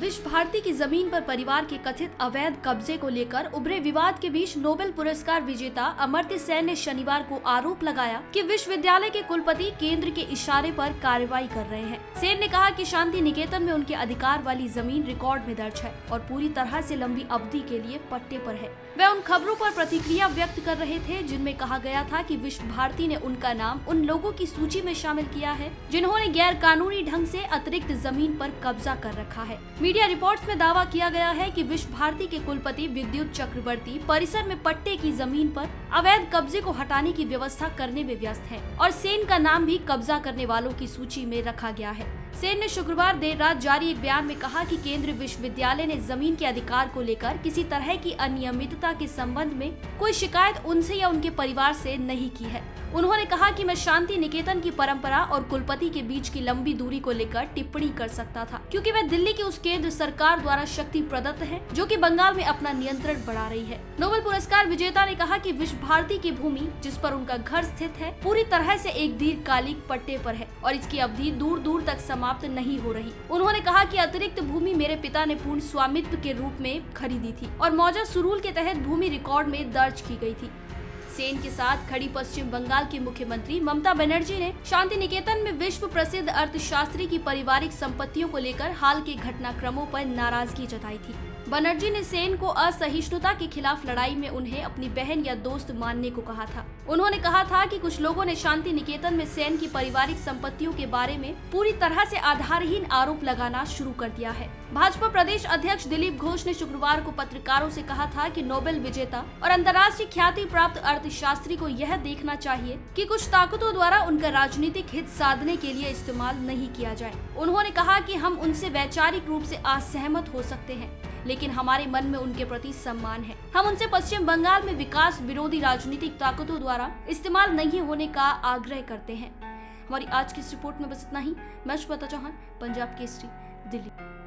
विश्व भारती की जमीन पर परिवार के कथित अवैध कब्जे को लेकर उभरे विवाद के बीच नोबेल पुरस्कार विजेता अमर्त्य सेन ने शनिवार को आरोप लगाया कि विश्वविद्यालय के कुलपति केंद्र के इशारे पर कार्रवाई कर रहे हैं। सेन ने कहा कि शांति निकेतन में उनके अधिकार वाली जमीन रिकॉर्ड में दर्ज है और पूरी तरह से लंबी अवधि के लिए पट्टे पर है। वह उन खबरों पर प्रतिक्रिया व्यक्त कर रहे थे जिनमें कहा गया था कि विश्व भारती ने उनका नाम उन लोगों की सूची में शामिल किया है जिन्होंने गैर कानूनी ढंग से अतिरिक्त जमीन पर कब्जा कर रखा है। मीडिया रिपोर्ट्स में दावा किया गया है कि विश्व भारती के कुलपति विद्युत चक्रवर्ती परिसर में पट्टे की जमीन पर अवैध कब्जे को हटाने की व्यवस्था करने में व्यस्त हैं और सेन का नाम भी कब्जा करने वालों की सूची में रखा गया है। सेन ने शुक्रवार देर रात जारी एक बयान में कहा कि केंद्रीय विश्वविद्यालय ने जमीन के अधिकार को लेकर किसी तरह की अनियमितता के संबंध में कोई शिकायत उनसे या उनके परिवार से नहीं की है। उन्होंने कहा कि मैं शांति निकेतन की परंपरा और कुलपति के बीच की लंबी दूरी को लेकर टिप्पणी कर सकता था क्योंकि वह दिल्ली की उस केंद्र सरकार द्वारा शक्ति प्रदत्त है जो कि बंगाल में अपना नियंत्रण बढ़ा रही है। नोबेल पुरस्कार विजेता ने कहा कि विश्व भारती की भूमि जिस पर उनका घर स्थित है पूरी तरह से एक दीर्घकालिक पट्टे पर है और इसकी अवधि दूर दूर तक समाप्त नहीं हो रही। उन्होंने कहा कि अतिरिक्त भूमि मेरे पिता ने पूर्ण स्वामित्व के रूप में खरीदी थी और मौजा सुरूल के तहत भूमि रिकॉर्ड में दर्ज की गई थी। सेन के साथ खड़ी पश्चिम बंगाल की मुख्यमंत्री ममता बनर्जी ने शांति निकेतन में विश्व प्रसिद्ध अर्थशास्त्री की पारिवारिक संपत्तियों को लेकर हाल के घटनाक्रमों पर नाराजगी जताई थी। बनर्जी ने सेन को असहिष्णुता के खिलाफ लड़ाई में उन्हें अपनी बहन या दोस्त मानने को कहा था। उन्होंने कहा था कि कुछ लोगों ने शांति निकेतन में सेन की पारिवारिक संपत्तियों के बारे में पूरी तरह से आधारहीन आरोप लगाना शुरू कर दिया है। भाजपा प्रदेश अध्यक्ष दिलीप घोष ने शुक्रवार को पत्रकारों से कहा था कि नोबेल विजेता और अंतर्राष्ट्रीय ख्याति प्राप्त अर्थशास्त्री को यह देखना चाहिए कि कुछ ताकतों द्वारा उनका राजनीतिक हित साधने के लिए इस्तेमाल नहीं किया जाए। उन्होंने कहा कि हम उनसे वैचारिक रूप से असहमत हो सकते हैं लेकिन हमारे मन में उनके प्रति सम्मान है। हम उनसे पश्चिम बंगाल में विकास विरोधी राजनीतिक ताकतों द्वारा इस्तेमाल नहीं होने का आग्रह करते हैं। हमारी आज की इस रिपोर्ट में बस इतना ही। मैं श्वेता चौहान, पंजाब केसरी, दिल्ली।